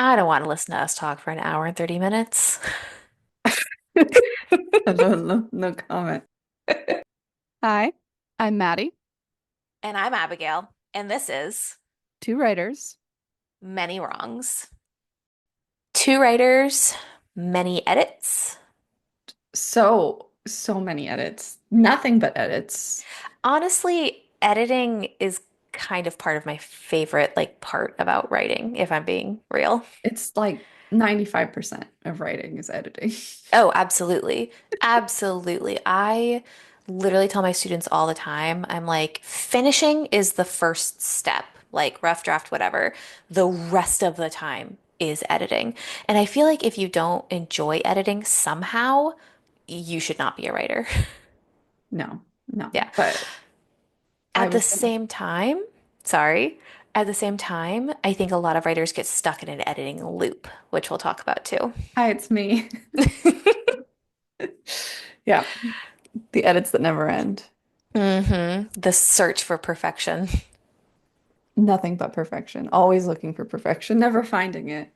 I don't want to listen to us talk for an hour and 30 minutes. No comment. Hi, I'm Maddie, And I'm Abigail, and this is two writers. Many Wrongs. Two writers, many edits. So many edits. Nothing but edits. Honestly, editing is kind of part of my favorite part about writing, if I'm being real. It's like 95% of writing is editing. Oh, absolutely. Absolutely. I literally tell my students all the time, I'm like, finishing is the first step, like rough draft, whatever. The rest of the time is editing. And I feel like if you don't enjoy editing somehow, you should not be a writer. No, no. Yeah. But I At the was gonna, same time, sorry, at the same time, I think a lot of writers get stuck in an editing loop, which we'll talk about too. hi, it's me. Yeah, the edits that never end. The search for perfection. Nothing but perfection. Always looking for perfection, never finding it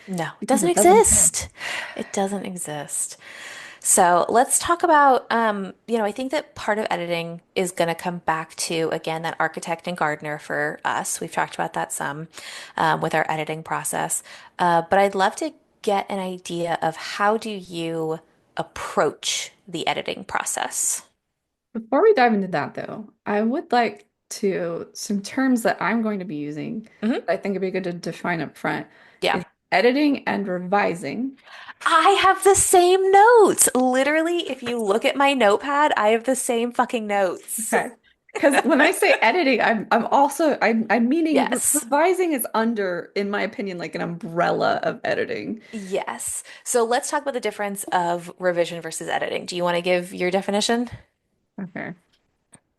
No, it because doesn't it doesn't exist. exist. It doesn't exist. So let's talk about, I think that part of editing is going to come back to, again, that architect and gardener for us. We've talked about that some with our editing process. But I'd love to get an idea of how do you approach the editing process? Before we dive into that, though, I would like to some terms that I'm going to be using Hmm. that I think it'd be good to define up front Yeah. is editing and revising. I have the same notes. Literally, if you look at my notepad, I have the same fucking notes. Okay. Because when I say editing, I'm also I'm meaning Yes. revising is under, in my opinion, like an umbrella of editing. Yes. So let's talk about the difference of revision versus editing. Do you want to give your definition? Okay.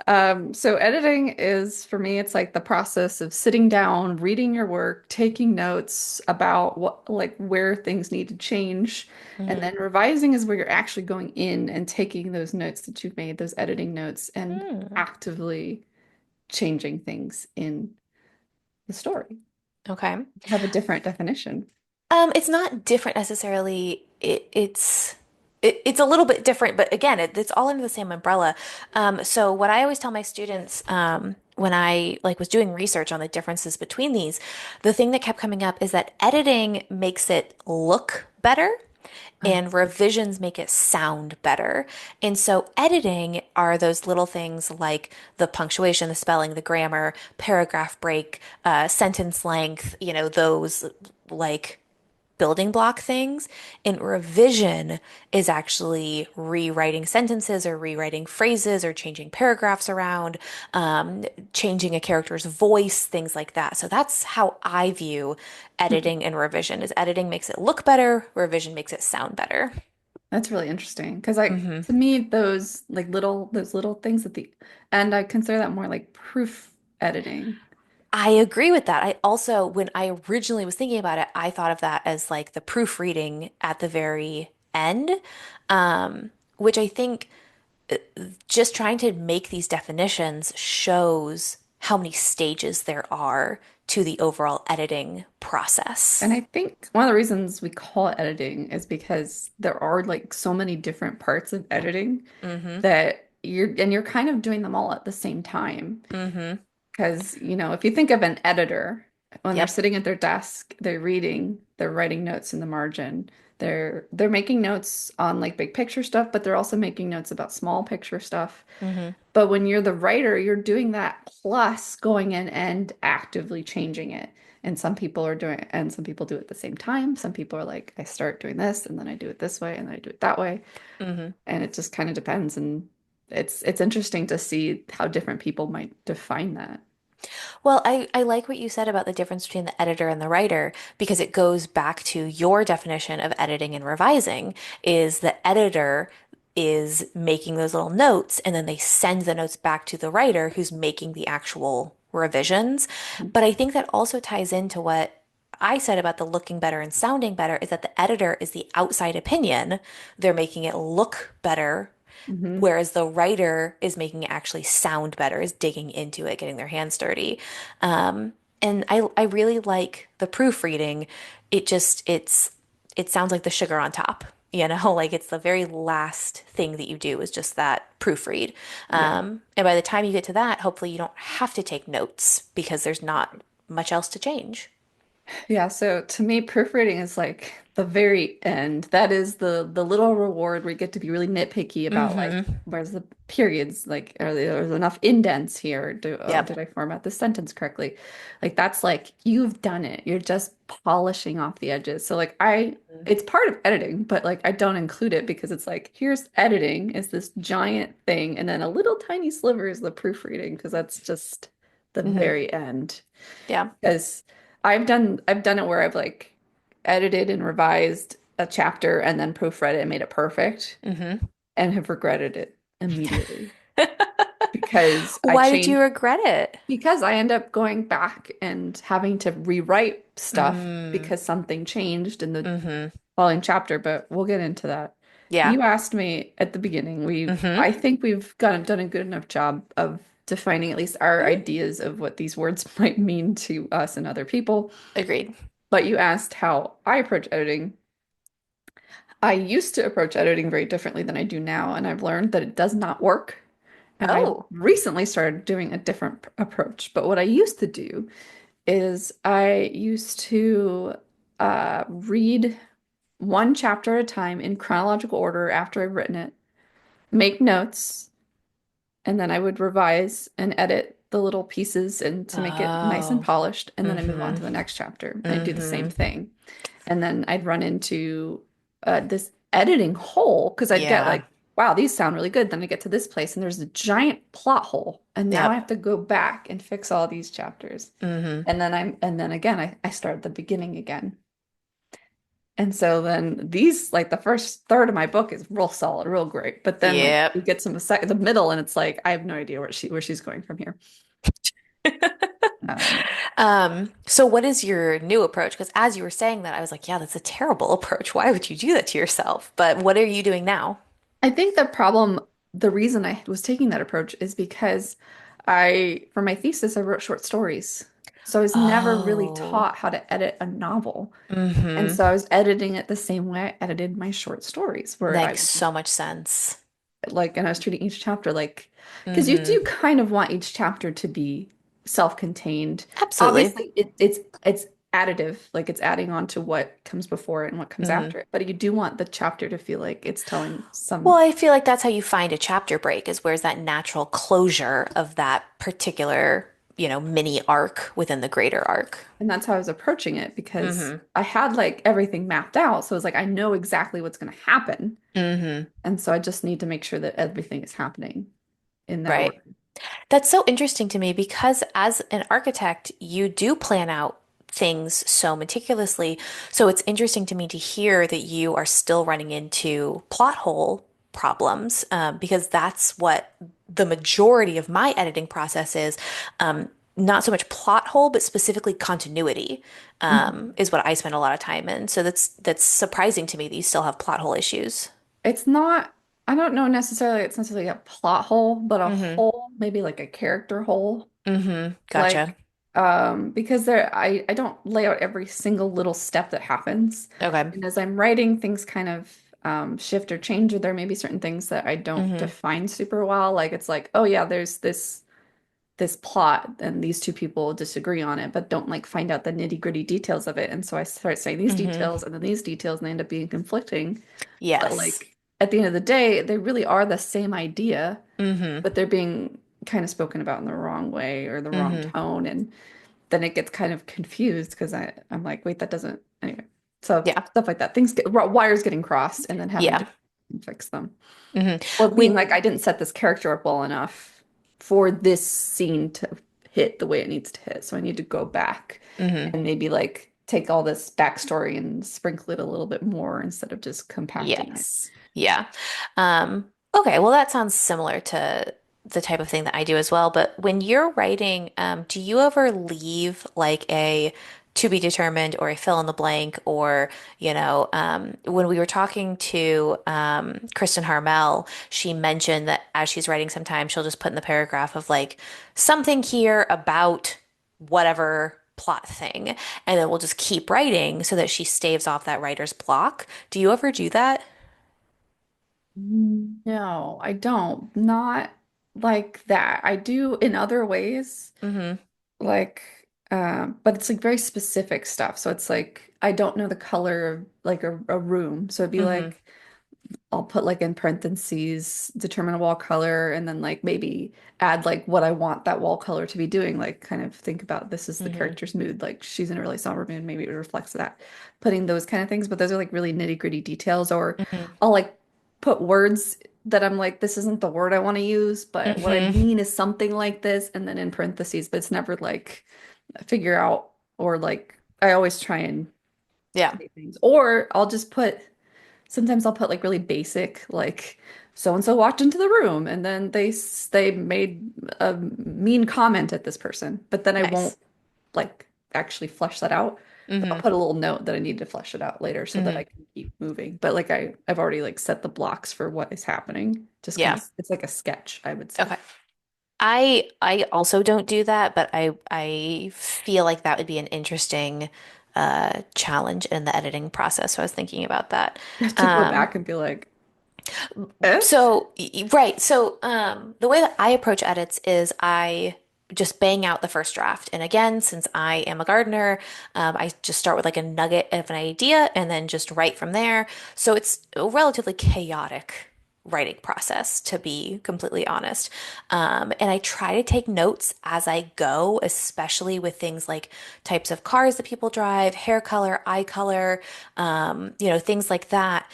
So editing is for me, it's like the process of sitting down, reading your work, taking notes about what like where things need to change. And Hmm. then revising is where you're actually going in and taking those notes that you've made, those editing notes, and Hmm. actively changing things in the story. Okay. Have a different definition. It's not different necessarily. It's a little bit different, but again, it's all under the same umbrella. So what I always tell my students, when I was doing research on the differences between these, the thing that kept coming up is that editing makes it look better and revisions make it sound better. And so editing are those little things like the punctuation, the spelling, the grammar, paragraph break, sentence length, those like building block things. And revision is actually rewriting sentences or rewriting phrases or changing paragraphs around, changing a character's voice, things like that. So that's how I view editing and revision is editing makes it look better, revision makes it sound better. That's really interesting because like Hmm. to me those like little those little things at the end I consider that more like proof editing. I agree with that. I also, when I originally was thinking about it, I thought of that as like the proofreading at the very end, which I think just trying to make these definitions shows how many stages there are to the overall editing process. And I think one of the reasons we call it editing is because there are like so many different parts of editing Hmm. that you're kind of doing them all at the same time. Hmm. Because, if you think of an editor, when they're Yep. sitting at their desk, they're reading, they're writing notes in the margin. They're making notes on like big picture stuff, but they're also making notes about small picture stuff. Hmm. But when you're the writer, you're doing that plus going in and actively changing it. And some people are doing it, and some people do it at the same time. Some people are like, I start doing this, and then I do it this way, and then I do it that way. Hmm. And it just kind of depends. And it's interesting to see how different people might define that. Well, I like what you said about the difference between the editor and the writer because it goes back to your definition of editing and revising is the editor is making those little notes and then they send the notes back to the writer who's making the actual revisions. But I think that also ties into what I said about the looking better and sounding better is that the editor is the outside opinion. They're making it look better. Hmm. Whereas the writer is making it actually sound better, is digging into it, getting their hands dirty. Um, and I really like the proofreading. It sounds like the sugar on top, like it's the very last thing that you do is just that proofread. Yeah. And by the time you get to that, hopefully you don't have to take notes because there's not much else to change. Yeah, so to me, proofreading is like the very end. That is the little reward where you get to be really nitpicky about like Mm-hmm. where's the periods, like are there's enough indents here? Did Yep. I format the sentence correctly? Like that's like you've done it. You're just polishing off the edges. So like it's part of editing, but like I don't include it because it's like here's editing is this giant thing, and then a little tiny sliver is the proofreading because that's just the Mm-hmm. very end. Yeah. Because I've done it where I've like edited and revised a chapter and then proofread it and made it perfect Mm-hmm. and have regretted it immediately because I Why did you changed regret it? because I end up going back and having to rewrite stuff Mm. because something changed in the Mm-hmm. following chapter, but we'll get into that. Yeah. You asked me at the beginning. I Mm-hmm. think we've done a good enough job of defining at least our Mm. ideas of what these words might mean to us and other people. Agreed. But you asked how I approach editing. I used to approach editing very differently than I do now, and I've learned that it does not work. And I Oh. recently started doing a different approach. But what I used to do is I used to read one chapter at a time in chronological order after I've written it, make notes, and then I would revise and edit the little pieces and to make it nice and Oh. polished, and then I move on Mm-hmm. to the next chapter. I do the same Mm-hmm. thing. And then I'd run into this editing hole because I'd get Yeah. like, wow, these sound really good. Then I get to this place and there's a giant plot hole. And now I Yep. have to go back and fix all these chapters. Mm-hmm. And then again, I start at the beginning again. And so then these, like the first third of my book is real solid, real great. But then like Yep. we get to the middle and it's like, I have no idea where she's going from here. Um, So what is your new approach? Because as you were saying that, I was like, yeah, that's a terrible approach. Why would you do that to yourself? But what are you doing now? I think the reason I was taking that approach is because for my thesis, I wrote short stories. So I was never really Oh. taught how to edit a novel. And Mm-hmm. so I was editing it the same way I edited my short stories, where I Makes so much sense. like, and I was treating each chapter like, because you Mm-hmm. do kind of want each chapter to be self-contained. Absolutely. Obviously, it's additive, like it's adding on to what comes before it and what comes Mm-hmm. after it. But you do want the chapter to feel like it's telling Well, some. I feel like that's how you find a chapter break is where's that natural closure of that particular, mini arc within the greater arc. And that's how I was approaching it because Mm-hmm. I had like everything mapped out. So it was like, I know exactly what's going to happen. Mm-hmm. And so I just need to make sure that everything is happening in that order. Right. That's so interesting to me because as an architect, you do plan out things so meticulously. So it's interesting to me to hear that you are still running into plot hole problems, because that's what the majority of my editing process is. Not so much plot hole, but specifically continuity, Mhm. is what I spend a lot of time in. So that's surprising to me that you still have plot hole issues. It's not, I don't know necessarily it's necessarily a plot hole, but a Mm-hmm. hole, maybe like a character hole. Mm-hmm. Gotcha. Like, because I don't lay out every single little step that happens. Okay. And as I'm writing, things kind of shift or change, or there may be certain things that I don't Mm-hmm. define super well. Like it's like, oh yeah, there's this plot and these two people disagree on it, but don't like find out the nitty-gritty details of it. And so I start saying these Mm-hmm. details and then these details and they end up being conflicting. But Yes. like at the end of the day, they really are the same idea, Mm-hmm. but they're being kind of spoken about in the wrong way or the wrong Mm-hmm. tone. And then it gets kind of confused because I'm like, wait, that doesn't anyway. So Yeah. stuff like that. Things get wires getting crossed and then having Yeah. to fix them. Hmm. Or being When like, I didn't set this character up well enough for this scene to hit the way it needs to hit. So I need to go back hmm and maybe like take all this backstory and sprinkle it a little bit more instead of just compacting it. Yes. Yeah. Okay, well that sounds similar to the type of thing that I do as well. But when you're writing, do you ever leave like a to be determined or a fill in the blank or, when we were talking to Kristen Harmel, she mentioned that as she's writing sometimes she'll just put in the paragraph of like something here about whatever plot thing, and then we'll just keep writing so that she staves off that writer's block. Do you ever do that? No, I don't. Not like that. I do in other ways, Mm-hmm. like, but it's like very specific stuff. So it's like I don't know the color of like a room. So it'd be Mm-hmm. like I'll put like in parentheses, determine a wall color, and then like maybe add like what I want that wall color to be doing. Like kind of think about this is the Mm-hmm. character's mood. Like she's in a really somber mood, maybe it reflects that. Putting those kind of things, but those are like really nitty-gritty details. Or Mm-hmm. I'll like put words that I'm like, this isn't the word I want to use, but what I Mm-hmm. mean is something like this, and then in parentheses, but it's never like figure out or like I always try and Yeah. say things. Or I'll just put sometimes I'll put like really basic, like so and so walked into the room and then they made a mean comment at this person, but then I won't Nice. like actually flesh that out. But I'll Mm-hmm. put a little note that I need to flesh it out later so that Mm-hmm. I can keep moving. But like I've already like set the blocks for what is happening. Just kind Yeah. of it's like a sketch, I would say. Okay. I also don't do that, but I feel like that would be an interesting challenge in the editing process. So I was thinking about that. I have to go Um, back and be like, eh? right. So, the way that I approach edits is I just bang out the first draft. And again, since I am a gardener, I just start with like a nugget of an idea and then just write from there. So it's a relatively chaotic writing process, to be completely honest. And I try to take notes as I go, especially with things like types of cars that people drive, hair color, eye color, things like that,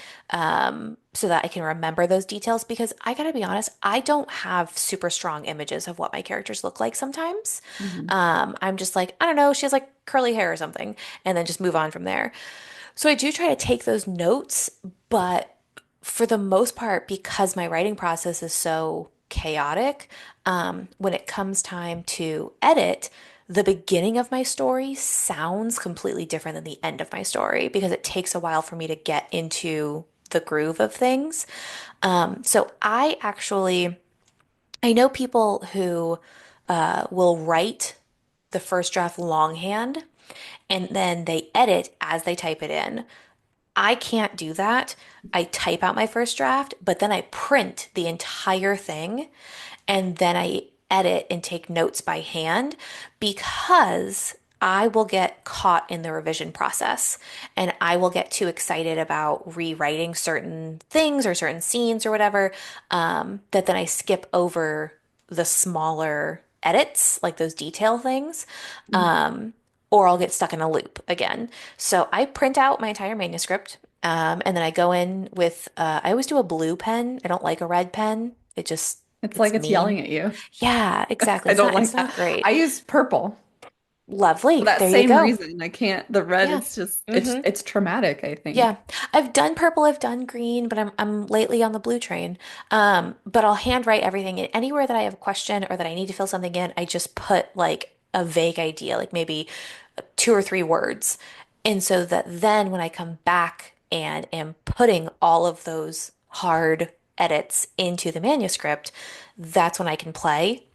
so that I can remember those details. Because I gotta be honest, I don't have super strong images of what my characters look like sometimes. Mhm. I'm just like, I don't know, she has like curly hair or something, and then just move on from there. So I do try to take those notes, but for the most part, because my writing process is so chaotic, when it comes time to edit, the beginning of my story sounds completely different than the end of my story because it takes a while for me to get into the groove of things. So I know people who will write the first draft longhand and then they edit as they type it in. I can't do that. I type out my first draft, but then I print the entire thing and then I edit and take notes by hand because I will get caught in the revision process and I will get too excited about rewriting certain things or certain scenes or whatever, that then I skip over the smaller edits, like those detail things. Um, or I'll get stuck in a loop again. So I print out my entire manuscript, and then I go in with, I always do a blue pen. I don't like a red pen. It's It's like it's mean. yelling at you. Yeah, exactly. I don't It's like that. not great. I use purple. For Lovely. that There you same go. reason, I can't. The red, Yeah. it's just Hmm. it's traumatic, I Yeah. think. I've done purple, I've done green, but I'm lately on the blue train. But I'll handwrite everything in anywhere that I have a question or that I need to fill something in, I just put like a vague idea, like maybe two or three words. And so that then when I come back and am putting all of those hard edits into the manuscript, that's when I can play.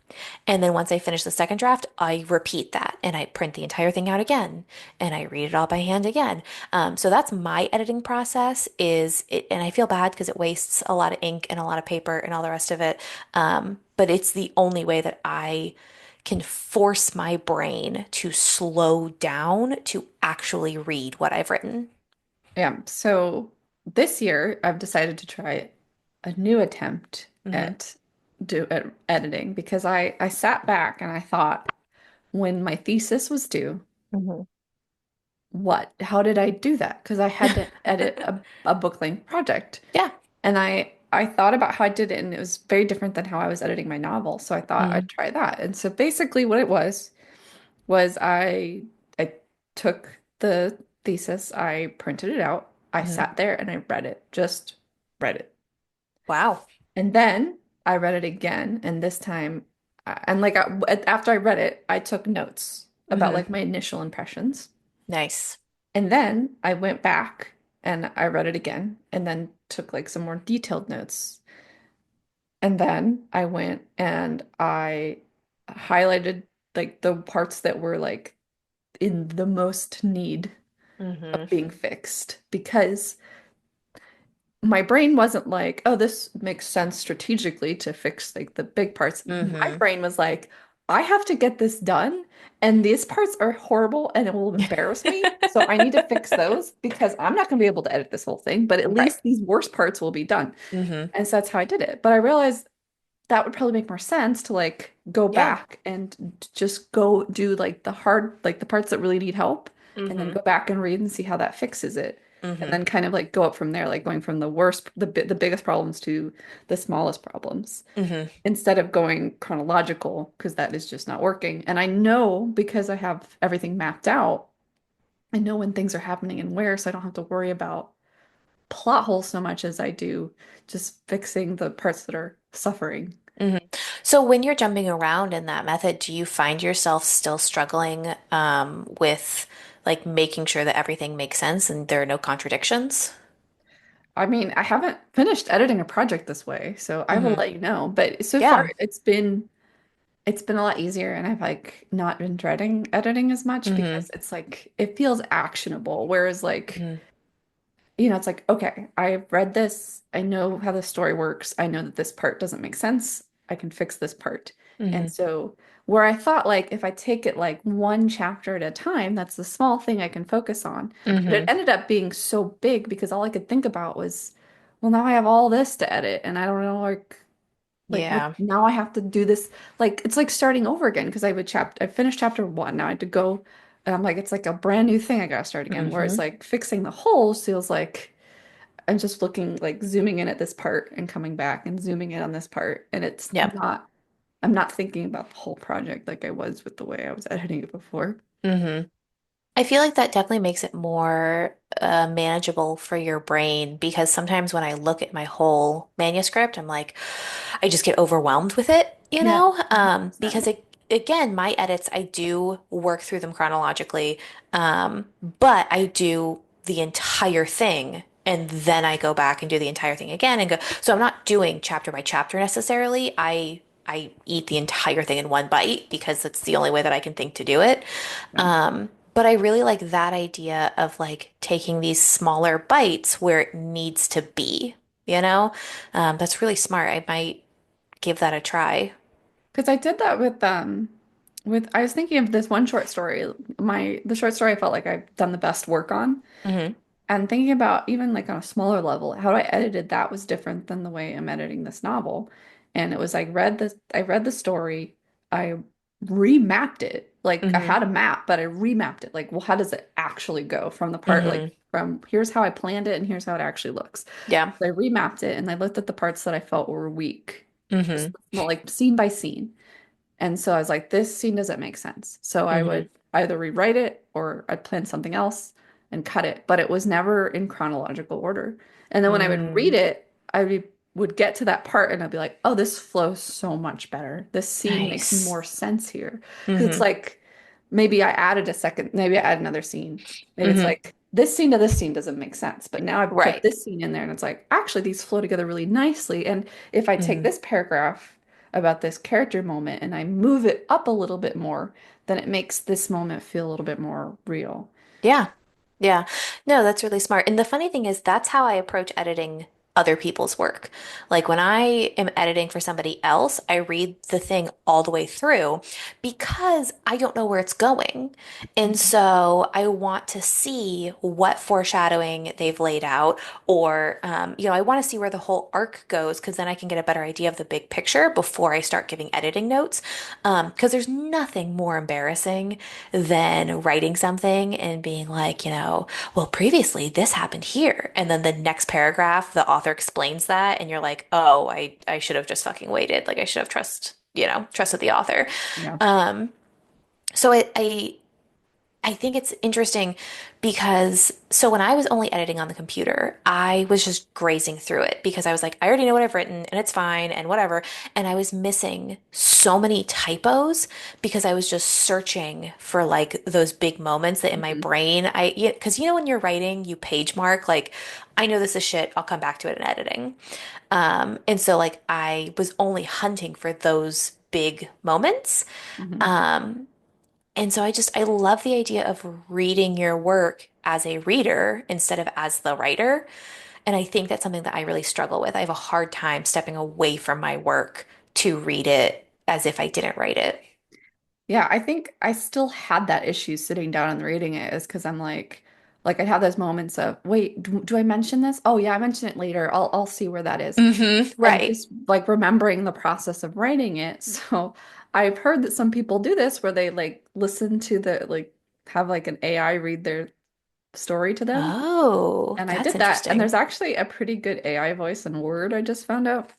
And then once I finish the second draft, I repeat that and I print the entire thing out again and I read it all by hand again. So that's my editing process is it, and I feel bad because it wastes a lot of ink and a lot of paper and all the rest of it. But it's the only way that I can force my brain to slow down to actually read what I've written. Yeah. So this year, I've decided to try a new attempt Hmm. at editing because I sat back and I thought when my thesis was due, Hmm. how did I do that? Because I had to edit a book length project. Yeah. And I thought about how I did it, and it was very different than how I was editing my novel. So I thought Mm-hmm. I'd try that. And so basically what it was I took the thesis, I printed it out, I sat there and I read it, just read it. Wow. And then I read it again, and this time and like after I read it, I took notes about Hmm. like my initial impressions. Nice. And then I went back and I read it again and then took like some more detailed notes. And then I went and I highlighted like the parts that were like in the most need of Hmm. being fixed because my brain wasn't like, oh, this makes sense strategically to fix like the big parts. My Hmm. brain was like, I have to get this done, and these parts are horrible and it will embarrass me. So I need to fix those because I'm not going to be able to edit this whole thing, but at Right. least these worst parts will be done. Hmm. And so that's how I did it. But I realized that would probably make more sense to like go Yeah. back and just go do like the hard, like the parts that really need help, and then Hmm. go back and read and see how that fixes it. And Hmm. then kind of like go up from there, like going from the worst, the biggest problems to the smallest problems Hmm. instead of going chronological because that is just not working. And I know because I have everything mapped out, I know when things are happening and where, so I don't have to worry about plot holes so much as I do just fixing the parts that are suffering. Hmm. So when you're jumping around in that method, do you find yourself still struggling with like making sure that everything makes sense and there are no contradictions? I mean, I haven't finished editing a project this way, so I will Hmm. let you know. But so far Yeah. it's been a lot easier and I've like not been dreading editing as much Hmm. because it's like it feels actionable. Whereas like Hmm. it's like, okay, I've read this. I know how the story works. I know that this part doesn't make sense. I can fix this part. And Hmm. so, where I thought, like, if I take it like one chapter at a time, that's the small thing I can focus on. But it Hmm. ended up being so big because all I could think about was, well, now I have all this to edit, and I don't know, like what Yeah. now I have to do this. Like, it's like starting over again because I finished chapter one. Now I had to go, and I'm like, it's like a brand new thing I gotta start again. Whereas, Hmm. like, fixing the holes feels like I'm just looking like zooming in at this part and coming back and zooming in on this part. And Yep. I'm not thinking about the whole project like I was with the way I was editing it before. Hmm. I feel like that definitely makes it more manageable for your brain because sometimes when I look at my whole manuscript, I'm like, I just get overwhelmed with it, you Yeah. know? Because 100%. again, my edits, I do work through them chronologically, but I do the entire thing and then I go back and do the entire thing again and go. So I'm not doing chapter by chapter necessarily. I eat the entire thing in one bite because that's the only way that I can think to do it. Yeah. But I really like that idea of like taking these smaller bites where it needs to be, you know? That's really smart. I might give that a try. Because I did that with I was thinking of this one short story. The short story I felt like I've done the best work on. Hmm. And thinking about even like on a smaller level, how I edited that was different than the way I'm editing this novel. And it was I read the story, I remapped it. Like I Hmm. had a map, but I remapped it. Like, well, how does it actually go from the part like Hmm. from here's how I planned it and here's how it actually looks. Yeah. So I remapped it and I looked at the parts that I felt were weak, just Hmm. well, like scene by scene. And so I was like, this scene doesn't make sense. So I Hmm. would either rewrite it or I'd plan something else and cut it, but it was never in chronological order. And then when I would read Mm. it, would get to that part and I'd be like, oh, this flows so much better. This scene makes Nice. more sense here. Because it's Hmm. like maybe I added a second, maybe I add another scene. Maybe it's Hmm. like this scene to this scene doesn't make sense, but now I put Right. this scene in there and it's like, actually, these flow together really nicely. And if I take Hmm. this paragraph about this character moment and I move it up a little bit more, then it makes this moment feel a little bit more real. Yeah. Yeah. No, that's really smart. And the funny thing is, that's how I approach editing other people's work. Like when I am editing for somebody else, I read the thing all the way through because I don't know where it's going. And Mhm. so I want to see what foreshadowing they've laid out, or, I want to see where the whole arc goes because then I can get a better idea of the big picture before I start giving editing notes. Because there's nothing more embarrassing than writing something and being like, well, previously this happened here. And then the next paragraph, the author explains that, and you're like, oh, I should have just fucking waited. Like I should have trusted the author. Yeah. Um, so I think it's interesting because so when I was only editing on the computer, I was just grazing through it because I was like, I already know what I've written and it's fine and whatever. And I was missing so many typos because I was just searching for like those big moments that in my Mhm. brain, because when you're writing, you page mark, like, I know this is shit, I'll come back to it in editing. And so like I was only hunting for those big moments. Mhm. Um, And so I love the idea of reading your work as a reader instead of as the writer. And I think that's something that I really struggle with. I have a hard time stepping away from my work to read it as if I didn't write it. Yeah, I think I still had that issue sitting down and reading it is because I'm like I'd have those moments of, wait, do I mention this? Oh yeah, I mention it later. I'll see where that is. And Right. just like remembering the process of writing it. So I've heard that some people do this where they like listen to the like have like an AI read their story to them. Oh, And I that's did that. And interesting. there's actually a pretty good AI voice in Word I just found out.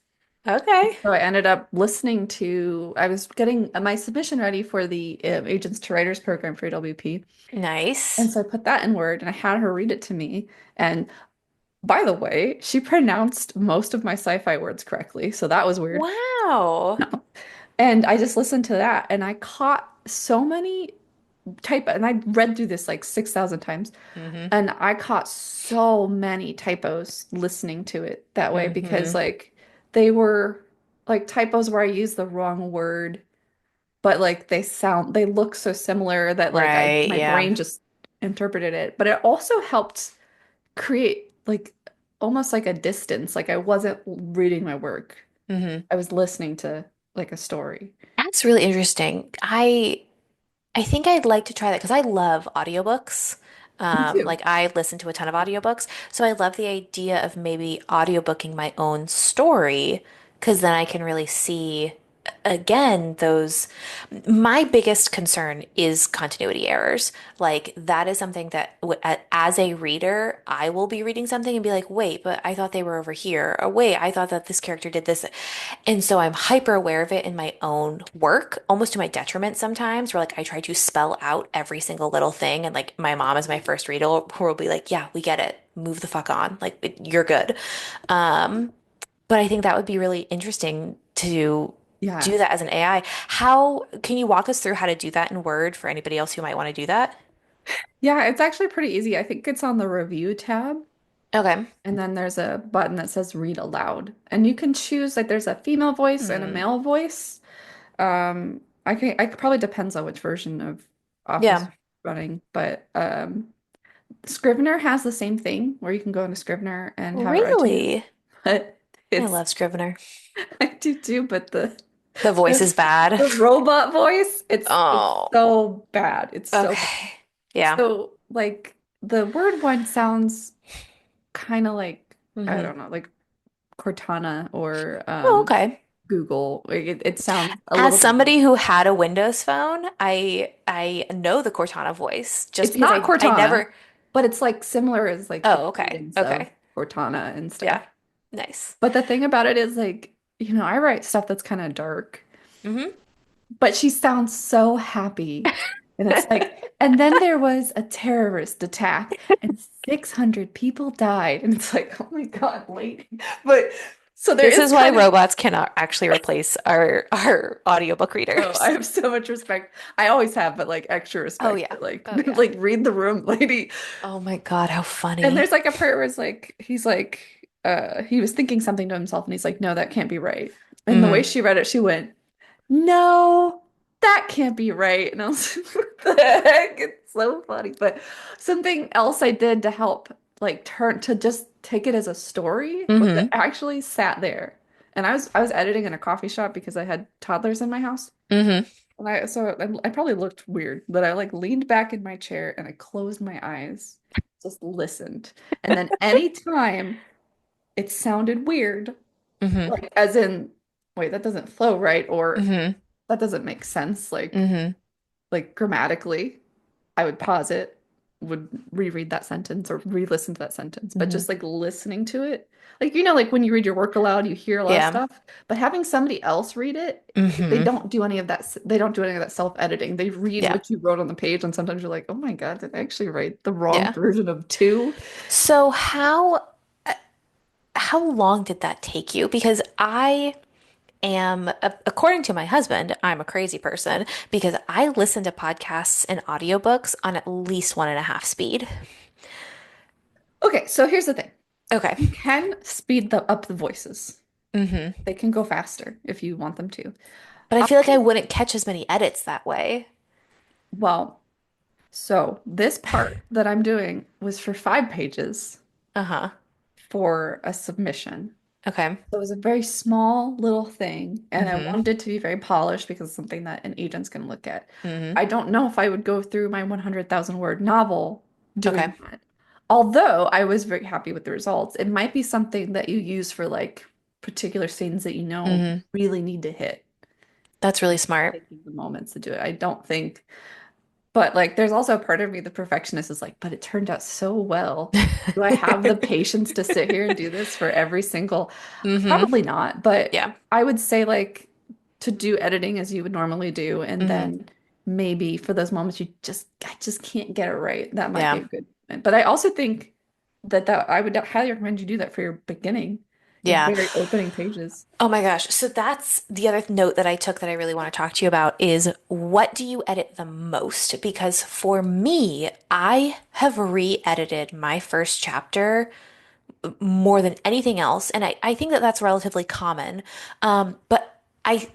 Okay. So I ended up listening to, I was getting my submission ready for the Agents to Writers program for AWP. Nice. And so I put that in Word and I had her read it to me. And by the way, she pronounced most of my sci-fi words correctly. So that was weird. Wow. And I just listened to that and I caught so many and I read through this like 6,000 times. Hmm. And I caught so many typos listening to it that way because Hmm. like they were like typos where I used the wrong word, but like they look so similar that like Right. my Yeah. brain just interpreted it. But it also helped create like almost like a distance. Like I wasn't reading my work. Hmm. I was listening to like a story. That's really interesting. I think I'd like to try that because I love audiobooks. Me too. Like I listen to a ton of audiobooks. So I love the idea of maybe audiobooking my own story because then I can really see again those my biggest concern is continuity errors. Like that is something that as a reader, I will be reading something and be like, "Wait, but I thought they were over here." Or, "Wait, I thought that this character did this." And so I'm hyper aware of it in my own work, almost to my detriment sometimes, where like I try to spell out every single little thing. And like my mom is my first reader who will be like, yeah, we get it. Move the fuck on. Like you're good. Um, but I think that would be really interesting to do Yeah. that as an AI. How can you walk us through how to do that in Word for anybody else who might want to do that? Yeah, it's actually pretty easy. I think it's on the review tab. Okay. And then there's a button that says read aloud. And you can choose like there's a female voice and a Hmm. male voice. I probably depends on which version of Office Yeah. you're running, but Scrivener has the same thing where you can go into Scrivener and have it read to you. Really? But I it's love Scrivener. I do too, but The voice the is bad. the robot voice, it's Oh, so bad. It's so bad. okay. Yeah. So like the word one sounds kind of like I Hmm. don't know, like Cortana or Oh, okay. Google. Like it sounds a As little bit somebody weird. who had a Windows phone, I know the Cortana voice just It's because not I Cortana, never. but it's like similar as like the Oh, okay. cadence of Okay. Cortana and Yeah. stuff. Nice. But the thing about it is like, I write stuff that's kind of dark, Hmm. but she sounds so happy. And it's like, and then there was a terrorist attack and 600 people died. And it's like, oh my God, lady. But so there This is is why kind of robots cannot actually replace our audiobook Oh, I readers. have so much respect. I always have, but like extra Oh respect yeah. for like Oh yeah. like read the room, lady. Oh my God, how And funny. there's like a part where it's like he's like he was thinking something to himself and he's like, no, that can't be right. And the way Hmm. she read it, she went, no, that can't be right. And I was like, what the heck? It's so funny. But something else I did to help like turn to just take it as a story was I Hmm. actually sat there. And I was editing in a coffee shop because I had toddlers in my house. Hmm. And I probably looked weird, but I like leaned back in my chair and I closed my eyes, just listened. And then anytime it sounded weird, Hmm. like as in, wait, that doesn't flow right, or Hmm. that doesn't make sense, Hmm. like grammatically, I would pause it, would reread that sentence or re-listen to that sentence. But Hmm. just like listening to it, like like when you read your work aloud, you hear a lot of Yeah. stuff. But having somebody else read it, they Hmm. don't do any of that. They don't do any of that self-editing. They read Yeah. what you wrote on the page, and sometimes you're like, oh my God, did I actually write the wrong Yeah. version of two? So how long did that take you? Because I am, according to my husband, I'm a crazy person because I listen to podcasts and audiobooks on at least one and a half speed. Okay, so here's the thing. Okay. You can speed up the voices. Hmm. They can go faster if you want them to. But I I feel like I wouldn't catch as many edits that way. Well, so this part that I'm doing was for 5 pages Uh-huh. for a submission. Okay. So it was a very small little thing, and I Mm-hmm. wanted it to be very polished because it's something that an agent's going to look at. Mm-hmm. I don't know if I would go through my 100,000 word novel Okay. doing that. Although I was very happy with the results, it might be something that you use for like particular scenes that you know Mm-hmm. really need to hit. That's really smart. Taking the moments to do it. I don't think, but like there's also a part of me, the perfectionist is like, but it turned out so well. Do I have the patience to sit here and do this for every single? Mm-hmm. Probably not, but Yeah. I would say like to do editing as you would normally do, and Mm-hmm. then maybe for those moments I just can't get it right. That might be Yeah. a good. But I also think that I would highly recommend you do that for your beginning, your Yeah. very opening pages. Oh my gosh. So that's the other note that I took that I really want to talk to you about is what do you edit the most? Because for me, I have re-edited my first chapter more than anything else. And I think that that's relatively common. But I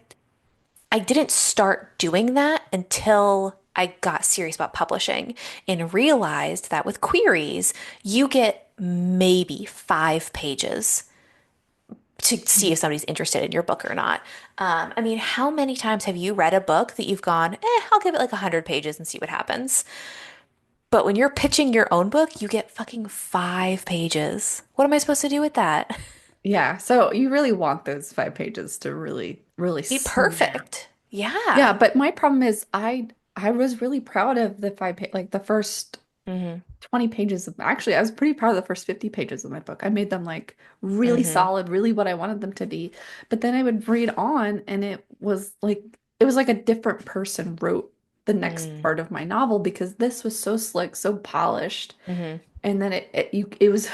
didn't start doing that until I got serious about publishing and realized that with queries, you get maybe 5 pages to see if somebody's interested in your book or not. I mean, how many times have you read a book that you've gone, I'll give it like 100 pages and see what happens? But when you're pitching your own book, you get fucking 5 pages. What am I supposed to do with that? Yeah, so you really want those 5 pages to really Be snap. perfect. Yeah, Yeah. but my problem is I was really proud of the 5 page like the first Hmm. 20 pages of actually I was pretty proud of the first 50 pages of my book. I made them like really Hmm. solid, really what I wanted them to be. But then I would read on and it was like a different person wrote the next Mm. part of my novel because this was so slick, so polished. Hmm. And then it was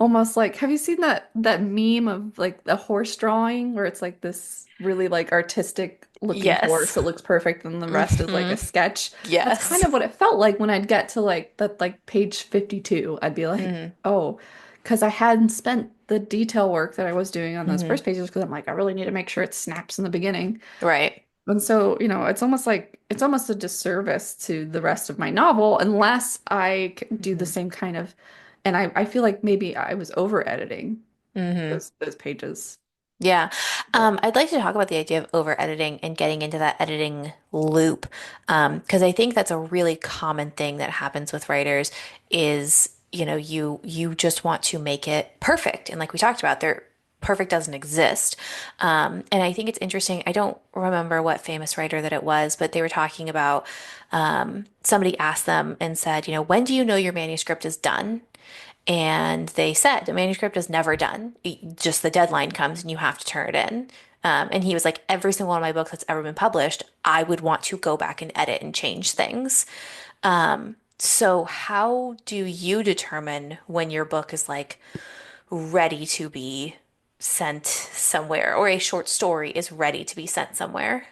almost like, have you seen that meme of like the horse drawing where it's like this really like artistic looking horse Yes. that looks perfect and the rest is like Hmm. a sketch? That's kind Yes. of what it felt like when I'd get to like that like page 52. I'd be like, Hmm. oh, because I hadn't spent the detail work that I was doing on those Hmm. first pages because I'm like, I really need to make sure it snaps in the beginning. Right. And so, it's almost a disservice to the rest of my novel unless do the Hmm. same kind of, and I feel like maybe I was over editing Hmm. those pages. Yeah. But I'd like to talk about the idea of over editing and getting into that editing loop. Because I think that's a really common thing that happens with writers is, you just want to make it perfect. And like we talked about, there perfect doesn't exist. And I think it's interesting. I don't remember what famous writer that it was, but they were talking about somebody asked them and said, when do you know your manuscript is done? And they said the manuscript is never done. Just the deadline comes and you have to turn it in. And he was like, every single one of my books that's ever been published, I would want to go back and edit and change things. So how do you determine when your book is like ready to be sent somewhere or a short story is ready to be sent somewhere?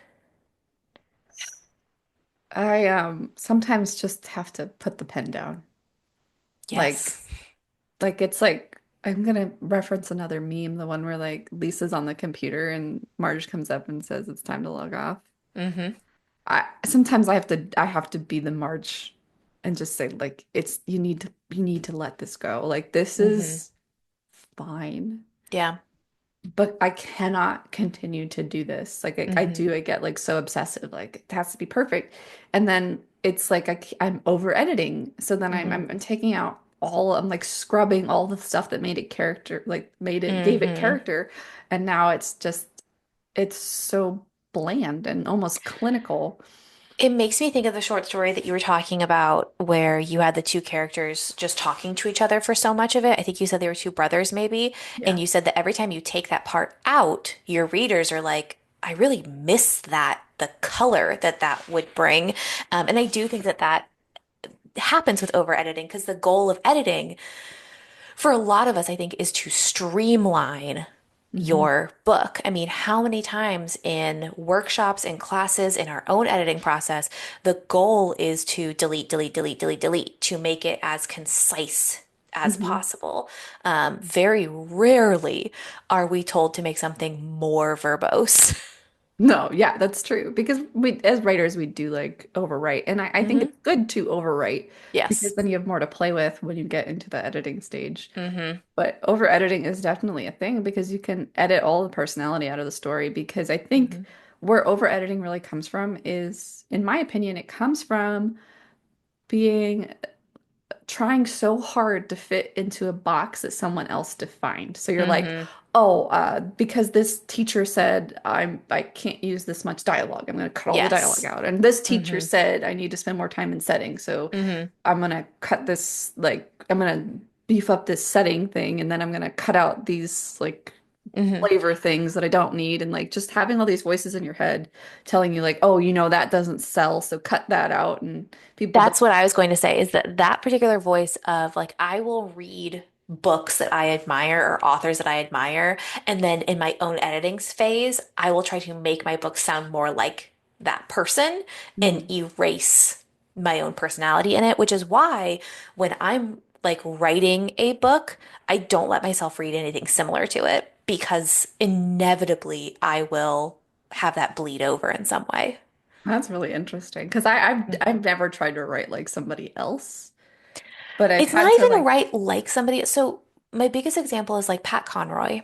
I sometimes just have to put the pen down. Like Yes. it's like I'm gonna reference another meme, the one where like Lisa's on the computer and Marge comes up and says it's time to log off. Mm-hmm. I sometimes I have to be the March and just say like it's you need to let this go. Like this Mm-hmm. is fine, Yeah. but I cannot continue to do this. Like Mm-hmm. I get like so obsessive, like it has to be perfect. And then it's like I'm over editing. So then Mm-hmm. I'm taking out I'm like scrubbing all the stuff that made it character, like gave it Mm-hmm. character. And now it's so bland and almost clinical. It makes me think of the short story that you were talking about where you had the two characters just talking to each other for so much of it. I think you said they were two brothers, maybe. And Yeah. you said that every time you take that part out, your readers are like, I really miss that, the color that that would bring. And I do think that that happens with over editing because the goal of editing for a lot of us, I think, is to streamline Hmm. your book. I mean, how many times in workshops and classes in our own editing process, the goal is to delete, delete, delete, delete, delete to make it as concise as Hmm. possible. Very rarely are we told to make something more verbose. No, yeah, that's true. Because we, as writers, we do like overwrite. And I think Hmm. it's good to overwrite because Yes. then you have more to play with when you get into the editing stage. Hmm. But over editing is definitely a thing because you can edit all the personality out of the story. Because I think Hmm. where over editing really comes from is, in my opinion, it comes from being trying so hard to fit into a box that someone else defined. So you're like, Hmm. oh, because this teacher said I can't use this much dialogue. I'm going to cut all the dialogue Yes. out. And this teacher Hmm. said I need to spend more time in setting. So Hmm. I'm going to cut this, like, I'm going to beef up this setting thing, and then I'm going to cut out these like Hmm. flavor things that I don't need, and like just having all these voices in your head telling you like, oh, that doesn't sell, so cut that out, and people don't. That's what I was going to say is that that particular voice of like, I will read books that I admire or authors that I admire. And then in my own editing phase, I will try to make my book sound more like that person and Mhm. erase my own personality in it, which is why when I'm like writing a book, I don't let myself read anything similar to it because inevitably I will have that bleed over in some way. That's really interesting because I've never tried to write like somebody else, but I've It's not had to even like right like somebody. So my biggest example is like Pat Conroy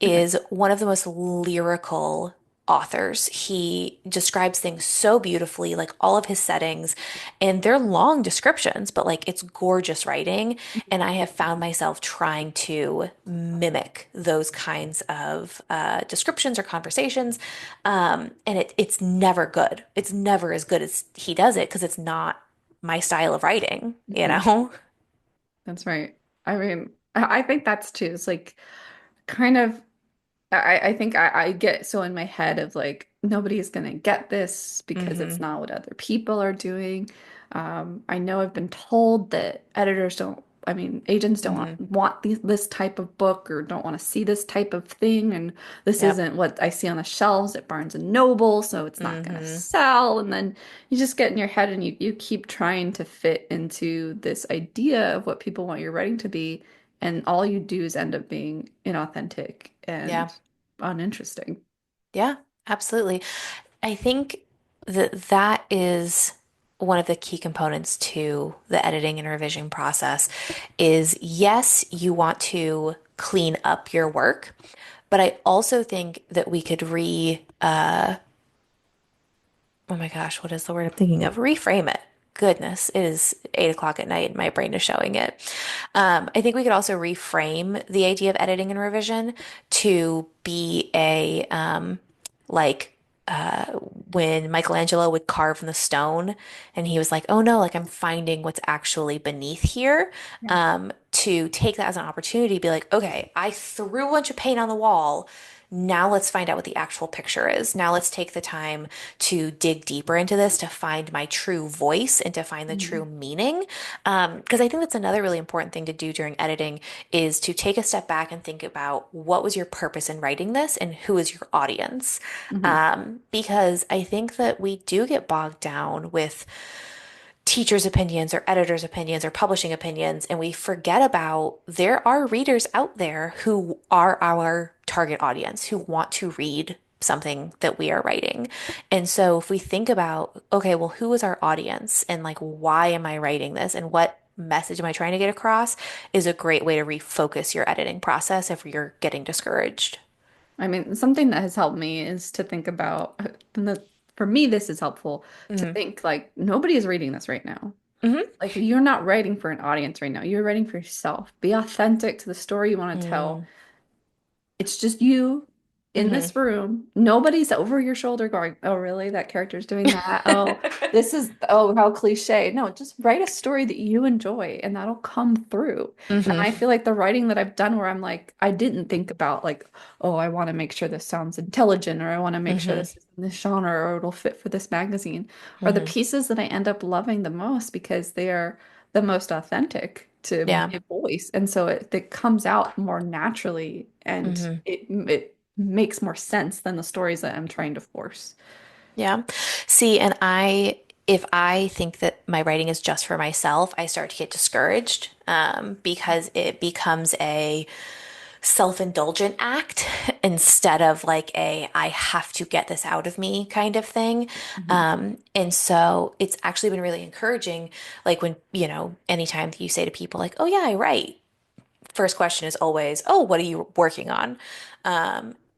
okay. is one of the most lyrical authors. He describes things so beautifully, like all of his settings, and they're long descriptions, but like it's gorgeous writing. And I have found myself trying to mimic those kinds of descriptions or conversations. And it's never good. It's never as good as he does it because it's not my style of writing, you Mhm. know? That's right. I mean, I think that's too. It's like kind of I think I get so in my head of like nobody's gonna get this because it's Hmm. not what other people are doing. I know I've been told that editors don't, I mean, agents don't Hmm. want this type of book or don't want to see this type of thing, and this Yep. isn't what I see on the shelves at Barnes and Noble, so it's not gonna Hmm. sell. And then you just get in your head and you keep trying to fit into this idea of what people want your writing to be, and all you do is end up being inauthentic Yeah. and uninteresting. Yeah, absolutely. I think that that is one of the key components to the editing and revision process is yes, you want to clean up your work, but I also think that we could oh my gosh, what is the word I'm thinking of? Reframe it. Goodness, it is 8 o'clock at night and my brain is showing it. I think we could also reframe the idea of editing and revision to be like, when Michelangelo would carve in the stone and he was like, oh no, like I'm finding what's actually beneath here. Yeah. To take that as an opportunity, to be like, okay, I threw a bunch of paint on the wall. Now let's find out what the actual picture is. Now let's take the time to dig deeper into this to find my true voice and to find the true Mhm. meaning. Because I think that's another really important thing to do during editing is to take a step back and think about what was your purpose in writing this and who is your audience. Mhm. Because I think that we do get bogged down with teachers' opinions or editors' opinions or publishing opinions, and we forget about there are readers out there who are our target audience who want to read something that we are writing. And so if we think about, okay, well, who is our audience and like why am I writing this and what message am I trying to get across is a great way to refocus your editing process if you're getting discouraged. I mean, something that has helped me is to think about, for me, this is helpful to Hmm. think like nobody is reading this right now. Hmm. Like you're not writing for an audience right now. You're writing for yourself. Be authentic to the story you want to tell. Hmm. It's just you in Hmm. this room. Nobody's over your shoulder going, "Oh, really? That character's doing that? Oh, how cliche." No, just write a story that you enjoy and that'll come through. And Hmm. I feel like the writing that I've done where I'm like, I didn't think about like, "Oh, I want to make sure this sounds intelligent or I want to make sure Hmm. this is in this genre or it'll fit for this magazine," are the Hmm. pieces that I end up loving the most because they are the most authentic to Yeah. my voice. And so it comes out more naturally and Hmm. it makes more sense than the stories that I'm trying to force. Yeah. See, if I think that my writing is just for myself, I start to get discouraged, because it becomes self-indulgent act instead of like a I have to get this out of me kind of thing. Mhm. And so it's actually been really encouraging, like when, anytime you say to people like, oh yeah, I write, first question is always, oh, what are you working on?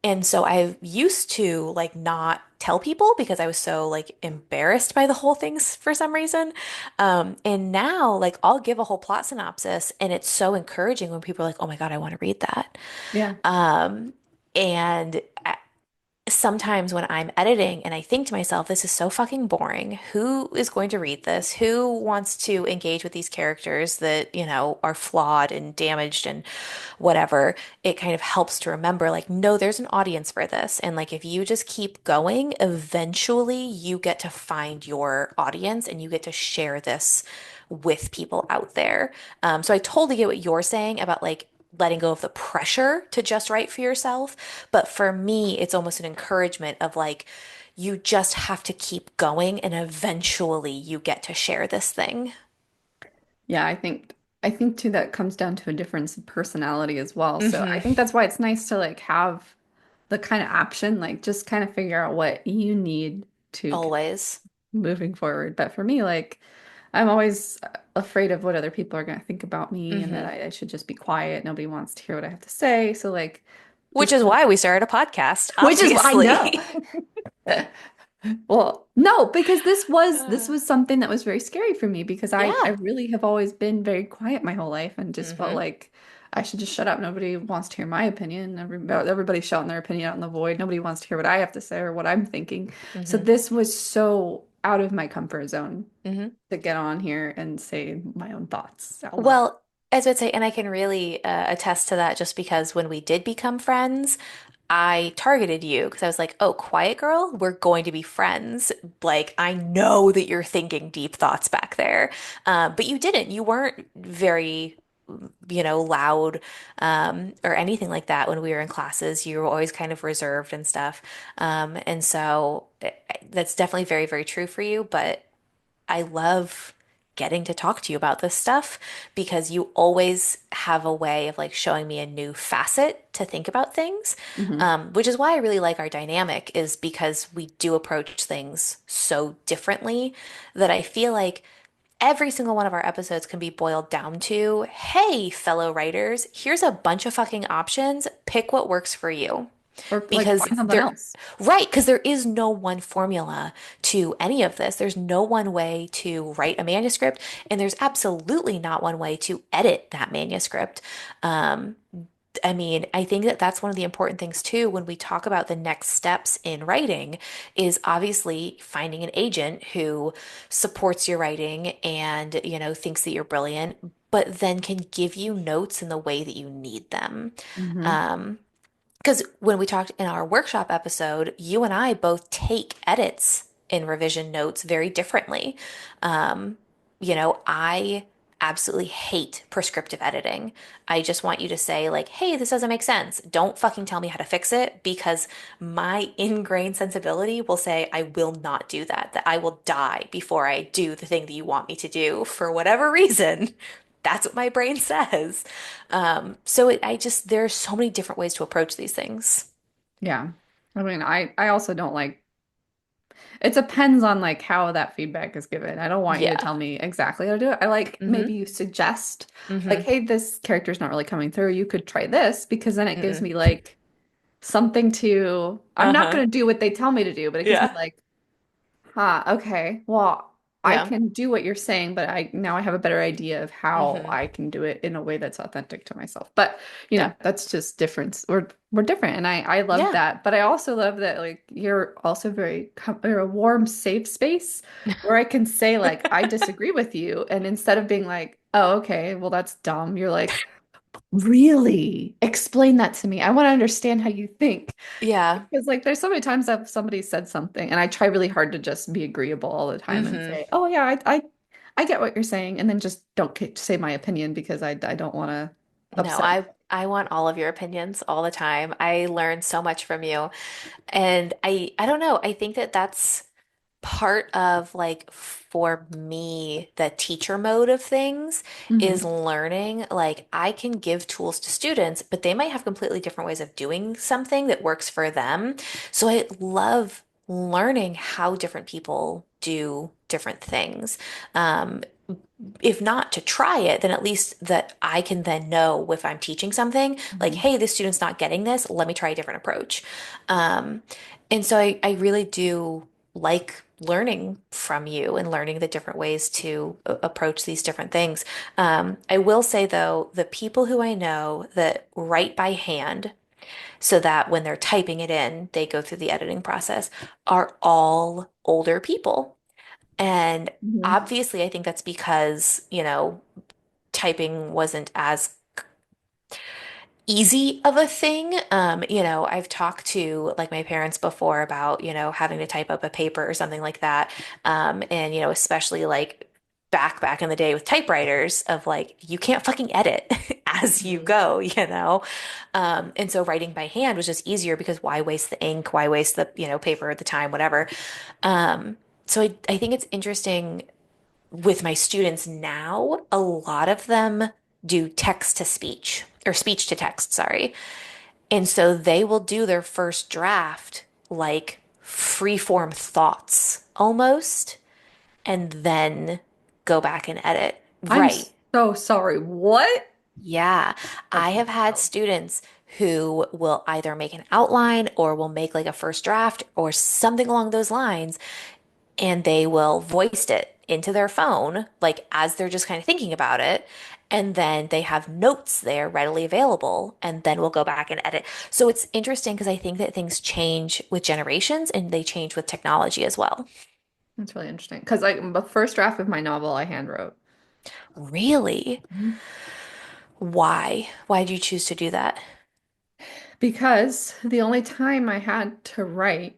And so I used to like not tell people because I was so like embarrassed by the whole things for some reason. And now like I'll give a whole plot synopsis and it's so encouraging when people are like, oh my God, I want to read that. Yeah. Um, and sometimes when I'm editing and I think to myself, this is so fucking boring. Who is going to read this? Who wants to engage with these characters that, are flawed and damaged and whatever? It kind of helps to remember, like, no, there's an audience for this. And like, if you just keep going, eventually you get to find your audience and you get to share this with people out there. So I totally get what you're saying about like, letting go of the pressure to just write for yourself. But for me, it's almost an encouragement of like, you just have to keep going and eventually you get to share this thing. Yeah, I think too that comes down to a difference of personality as well. So I Hmm. think that's why it's nice to like have the kind of option, like just kind of figure out what you need to Always. moving forward. But for me, like I'm always afraid of what other people are going to think about me and that Hmm. I should just be quiet. Nobody wants to hear what I have to say. So like Which just is kind why we started a podcast, of, which is I know. obviously. Well, no, because this Uh, was something that was very scary for me because I yeah. really have always been very quiet my whole life and just felt Hmm. like I should just shut up. Nobody wants to hear my opinion. Everybody's shouting their opinion out in the void. Nobody wants to hear what I have to say or what I'm thinking. So Hmm. this was so out of my comfort zone Hmm. to get on here and say my own thoughts out loud. Well, as I'd say, and I can really attest to that just because when we did become friends, I targeted you because I was like, oh, quiet girl, we're going to be friends. Like, I know that you're thinking deep thoughts back there. But you didn't. You weren't very, loud or anything like that when we were in classes. You were always kind of reserved and stuff. And so that's definitely very, very true for you. But I love getting to talk to you about this stuff because you always have a way of like showing me a new facet to think about things, Hmm. which is why I really like our dynamic is because we do approach things so differently that I feel like every single one of our episodes can be boiled down to, hey, fellow writers, here's a bunch of fucking options. Pick what works for you Or like because find something there else. right, because there is no one formula to any of this. There's no one way to write a manuscript, and there's absolutely not one way to edit that manuscript. Um, I mean, I think that that's one of the important things too when we talk about the next steps in writing is obviously finding an agent who supports your writing and, thinks that you're brilliant, but then can give you notes in the way that you need them. Hmm. Um, because when we talked in our workshop episode, you and I both take edits in revision notes very differently. Um, I absolutely hate prescriptive editing. I just want you to say, like, hey, this doesn't make sense. Don't fucking tell me how to fix it because my ingrained sensibility will say, I will not do that, that I will die before I do the thing that you want me to do for whatever reason. That's what my brain says. There's so many different ways to approach these things. Yeah. I mean, I also don't like it depends on like how that feedback is given. I don't want you to Yeah. tell me exactly how to do it. I like maybe Mm-hmm. you suggest like, Mm-hmm. hey, this character's not really coming through. You could try this because then it gives Mm-mm. me like something to I'm not Uh-huh. going to do what they tell me to do, but it gives me Yeah. like huh, okay. Well, I Yeah. can do what you're saying, but I now I have a better idea of how Mm-hmm. I can do it in a way that's authentic to myself. But, Yep. that's just difference. We're different and I love Yeah. that. But I also love that like you're also you're a warm, safe space where I can say like I disagree with you and instead of being like, "Oh, okay, well that's dumb." You're like, "Really? Explain that to me. I want to understand how you think." Yeah. Because like there's so many times that somebody said something and I try really hard to just be agreeable all the time and Mm-hmm. say, "Oh yeah, I get what you're saying," and then just don't say my opinion because I don't want to No, upset. I want all of your opinions all the time. I learn so much from you. And I don't know. I think that that's part of like for me, the teacher mode of things is Hmm. learning. Like I can give tools to students, but they might have completely different ways of doing something that works for them. So I love learning how different people do different things. Um, if not to try it, then at least that I can then know if I'm teaching something like, Hmm. hey, this student's not getting this, let me try a different approach. Um, and so I really do like learning from you and learning the different ways to approach these different things. I will say though, the people who I know that write by hand so that when they're typing it in, they go through the editing process are all older people. And Hmm. obviously, I think that's because, typing wasn't as easy of a thing. I've talked to like my parents before about, having to type up a paper or something like that. And, especially like back in the day with typewriters of like, you can't fucking edit as you Hmm. go, you know? And so writing by hand was just easier because why waste the ink? Why waste the, paper, the time, whatever. So I think it's interesting with my students now, a lot of them do text to speech or speech to text, sorry. And so they will do their first draft like free form thoughts almost, and then go back and edit. I'm Right. so sorry. What? Yeah. I That's have had wild. students who will either make an outline or will make like a first draft or something along those lines and they will voice it into their phone, like as they're just kind of thinking about it. And then they have notes there readily available, and then we'll go back and edit. So it's interesting because I think that things change with generations and they change with technology as well. That's really interesting. Because like the first draft of my novel I hand wrote. Really? Mhm. Why? Why did you choose to do that? Because the only time I had to write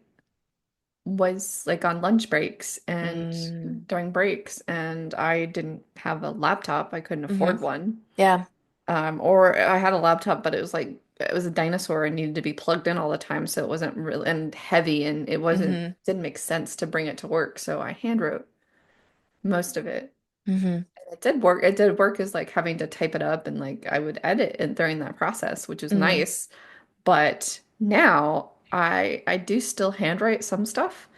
was like on lunch breaks and Mm, during breaks, and I didn't have a laptop. I couldn't hmm. afford one. Yeah. Or I had a laptop, but it was like it was a dinosaur and needed to be plugged in all the time, so it wasn't really and heavy, and it wasn't Hmm. didn't make sense to bring it to work. So I hand wrote most of it. Hmm. And it did work. It did work as like having to type it up and like I would edit it during that process, which is Hmm. nice. But now I do still handwrite some stuff,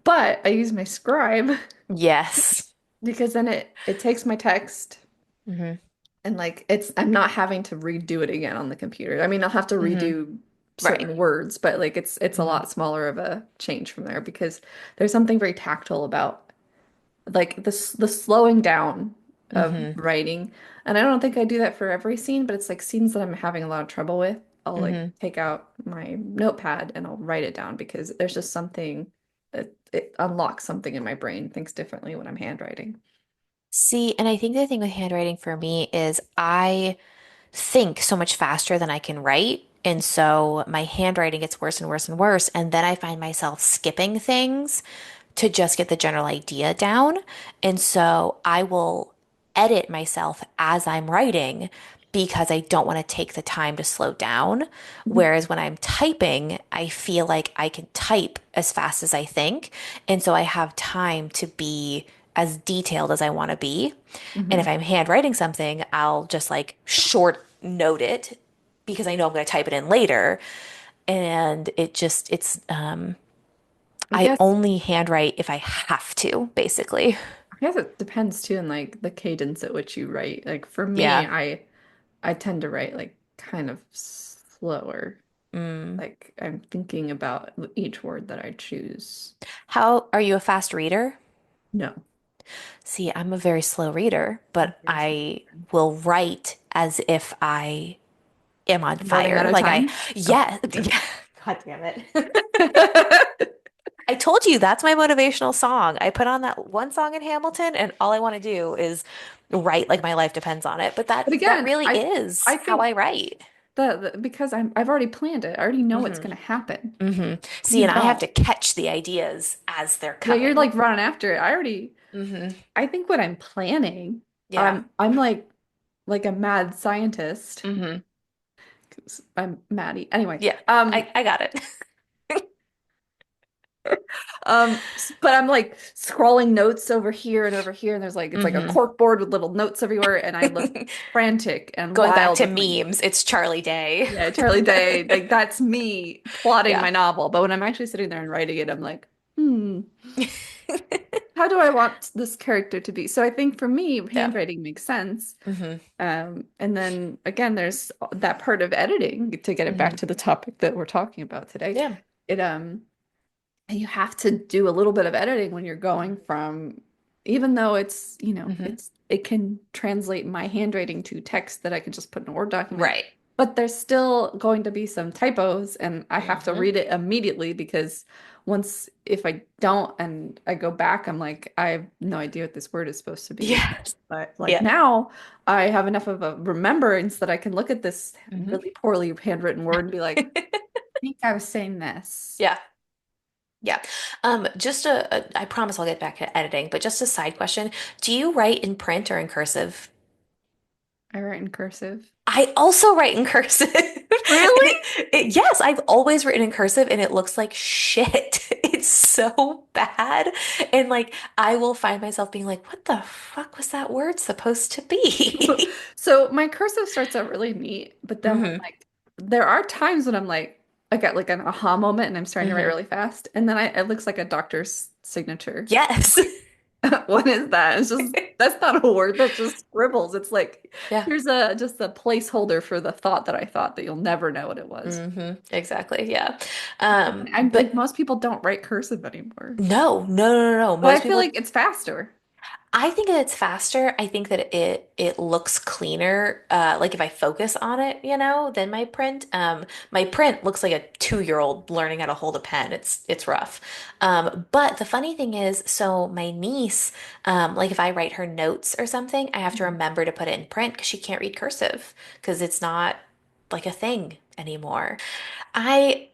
but I use my scribe Yes. because then it takes my text Hmm. and like it's I'm not having to redo it again on the computer. I mean, I'll have to Hmm. redo Right. certain words, but like it's a Hmm. lot smaller of a change from there because there's something very tactile about like the slowing down of Hmm. writing. And I don't think I do that for every scene, but it's like scenes that I'm having a lot of trouble with. I'll like Hmm. take out my notepad and I'll write it down because there's just something that it unlocks something in my brain, thinks differently when I'm handwriting. See, and I think the thing with handwriting for me is I think so much faster than I can write. And so my handwriting gets worse and worse and worse. And then I find myself skipping things to just get the general idea down. And so I will edit myself as I'm writing because I don't want to take the time to slow down. Whereas when I'm typing, I feel like I can type as fast as I think. And so I have time to be as detailed as I want to be. And if Hmm. I'm handwriting something, I'll just like short note it because I know I'm going to type it in later. And I I guess only handwrite if I have to, basically. I guess it depends too in like the cadence at which you write. Like for me, Yeah. I tend to write like kind of slower. Mm. Like I'm thinking about each word that I choose. How are you a fast reader? No, See, I'm a very slow reader, I'm but very slow. I will write as if I am on Running out fire. of time? Oh, Yeah, okay. yeah. God damn it. I told you that's my motivational song. I put on that one song in Hamilton, and all I want to do is write like my life depends on it. But But that again, really is I how I think write. because I've already planned it. I already know what's Hmm. going to happen. Hmm. See, You and I have don't. to catch the ideas as they're Yeah, you're coming. like running after it. Hmm. I think what I'm planning, Yeah. I'm like a mad scientist. Hmm. 'Cause I'm Maddie. Anyway, Yeah. I got it. But I'm like scrolling notes over here and over here, and there's like it's like a Hmm. cork board with little notes everywhere, and I look frantic and Going back wild to with my memes, it's Charlie Day. yeah, Charlie Day. Like that's me plotting Yeah. my novel. But when I'm actually sitting there and writing it, I'm like, how do I want this character to be? So I think for me, Yeah. handwriting makes sense. Hmm. And then again, there's that part of editing to get it back Hmm. to the topic that we're talking about today. Yeah. It you have to do a little bit of editing when you're going from, even though it's, Hmm. it can translate my handwriting to text that I can just put in a Word document, Right. but there's still going to be some typos and I have to Hmm. read it immediately because if I don't and I go back, I'm like, I have no idea what this word is supposed to be. Yeah. But like Yeah. now I have enough of a remembrance that I can look at this Hmm. really poorly handwritten word and be like, I think I was saying this. Yeah. Yeah. I promise I'll get back to editing, but just a side question. Do you write in print or in cursive? I write in cursive. I also write in cursive. Really? Yes, I've always written in cursive and it looks like shit. It's so bad. And like, I will find myself being like, what the fuck was that word supposed to be? So my cursive starts out really neat, but then when Hmm. like there are times when I'm like I got like an aha moment and I'm starting to write Hmm. really fast, and then it looks like a doctor's signature. Yes. Like, what is that? It's just that's not a word, that's just scribbles. It's like Yeah. here's a just a placeholder for the thought that I thought that you'll never know what it was. Hmm. Exactly. Yeah. And like But most people don't write cursive anymore. no, no, no, no, no. So I Most feel people like it's faster. I think that it's faster. I think that it looks cleaner. Like if I focus on it, than my print. My print looks like a 2-year old learning how to hold a pen. It's rough. But the funny thing is, so my niece, like if I write her notes or something, I have to Mhm. remember to put it in print because she can't read cursive because it's not like a thing anymore. I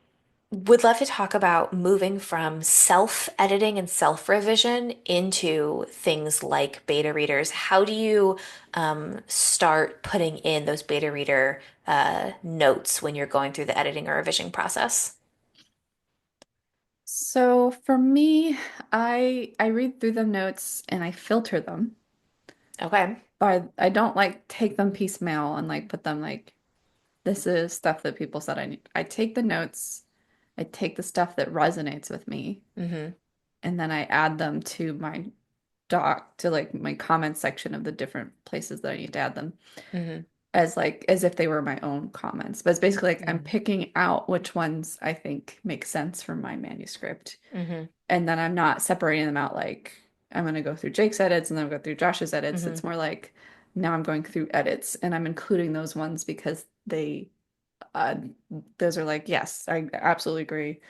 would love to talk about moving from self-editing and self-revision into things like beta readers. How do you start putting in those beta reader notes when you're going through the editing or revision process? So for me, I read through the notes and I filter them. Okay. But I don't like take them piecemeal and like put them like this is stuff that people said I need. I take the notes, I take the stuff that resonates with me, Mm-hmm. and then I add them to my doc to like my comment section of the different places that I need to add them Mm-hmm. as like as if they were my own comments. But it's basically like I'm Mm-hmm. picking out which ones I think make sense for my manuscript. Mm-hmm. And then I'm not separating them out like I'm going to go through Jake's edits and then I'll go through Josh's edits. Mm-hmm. It's more like now I'm going through edits and I'm including those ones because uh, those are like, yes, I absolutely agree.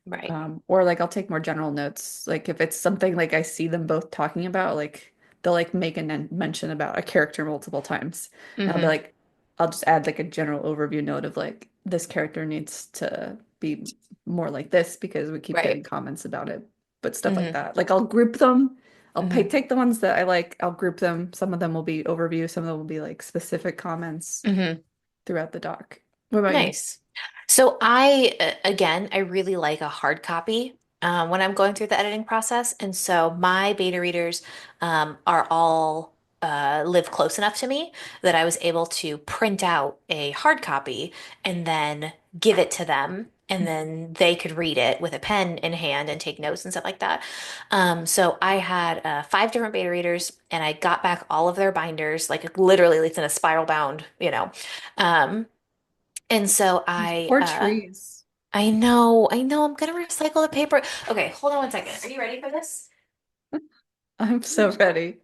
Right. Or like I'll take more general notes. Like if it's something like I see them both talking about, like they'll like make a mention about a character multiple times. And I'll be Mm-hmm. like, I'll just add like a general overview note of like this character needs to be more like this because we keep getting Right. comments about it. But stuff like Mm-hmm. that. Like I'll group them. Mm-hmm. Take the ones that I like, I'll group them. Some of them will be overview, some of them will be like specific comments Mm-hmm. throughout the doc. What about you? Nice. So again, I really like a hard copy when I'm going through the editing process. And so my beta readers are all live close enough to me that I was able to print out a hard copy and then give it to them. And then they could read it with a pen in hand and take notes and stuff like that. So I had 5 different beta readers and I got back all of their binders, like literally it's in a spiral bound, Um, and so Those poor trees. I know, I'm gonna recycle the paper. Okay, hold on one second. Are you ready for this? I'm so ready.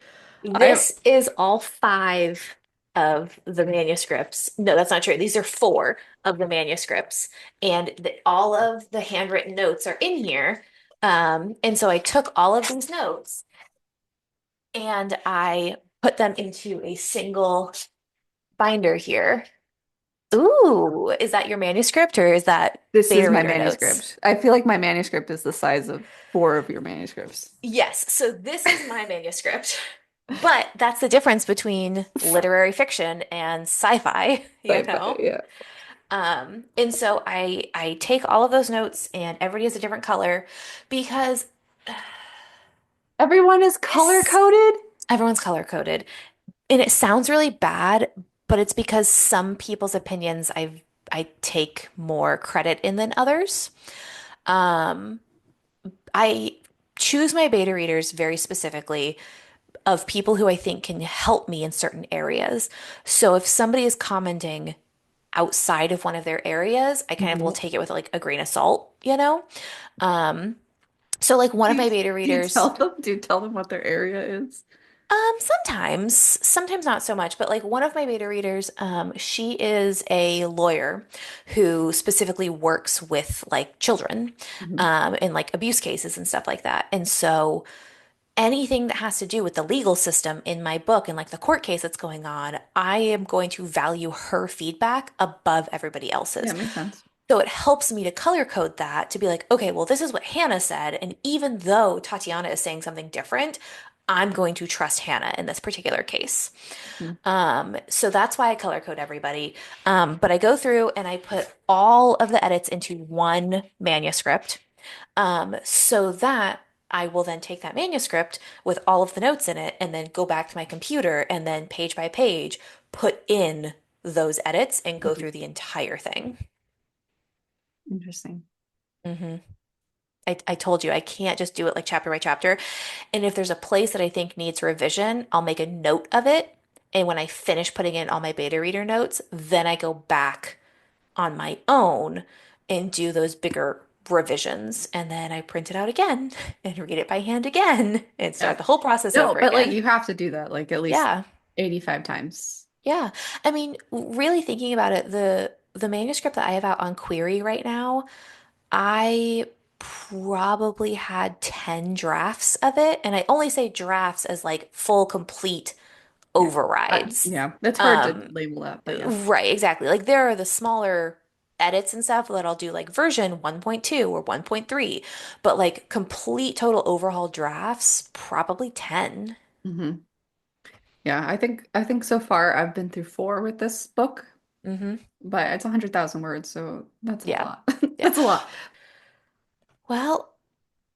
I This is all 5 of the manuscripts. No, that's not true. These are 4 of the manuscripts, and all of the handwritten notes are in here. And so I took all of these notes and I put them into a single binder here. Ooh, is that your manuscript or is that This is beta my reader notes? manuscript. I feel like my manuscript is the size of 4 of your manuscripts. Yes, so this is my manuscript, but that's the difference between literary fiction and sci-fi, Sci-fi, yeah. And so I take all of those notes and everybody has a different color because Everyone is color this coded? everyone's color coded. And it sounds really bad, but it's because some people's opinions I take more credit in than others. Um, I choose my beta readers very specifically of people who I think can help me in certain areas. So if somebody is commenting outside of one of their areas, I kind of will Mhm. take it with like a grain of salt, you know? Um, so like one Do of you, my beta do you readers, tell them? Do you tell them what their area is? sometimes not so much, but like one of my beta readers, she is a lawyer who specifically works with like children, Mhm. in like abuse cases and stuff like that. And so anything that has to do with the legal system in my book and like the court case that's going on, I am going to value her feedback above everybody Yeah, else's. makes sense. So it helps me to color code that to be like, okay, well, this is what Hannah said. And even though Tatiana is saying something different, I'm going to trust Hannah in this particular case. Mhm. So that's why I color code everybody. But I go through and I put all of the edits into one manuscript, so that I will then take that manuscript with all of the notes in it and then go back to my computer and then page by page put in those edits and go Mhm. through the entire thing. Interesting. hmm I told you I can't just do it like chapter by chapter. And if there's a place that I think needs revision, I'll make a note of it. And when I finish putting in all my beta reader notes, then I go back on my own and do those bigger revisions. And then I print it out again and read it by hand again and start Yeah. the whole process No, over but like again. you have to do that like at least Yeah. 85 times. Yeah. I mean, really thinking about it, the manuscript that I have out on query right now, I probably had 10 drafts of it. And I only say drafts as like full, complete Yeah. overrides. Yeah, that's hard to Um, label that, but yeah. right, exactly. Like there are the smaller edits and stuff that I'll do like version 1.2 or 1.3, but like complete total overhaul drafts, probably 10. Hmm. Yeah, I think so far I've been through four with this book, hmm but it's 100,000 words, so that's a Yeah. lot. Yeah. That's a lot. Well,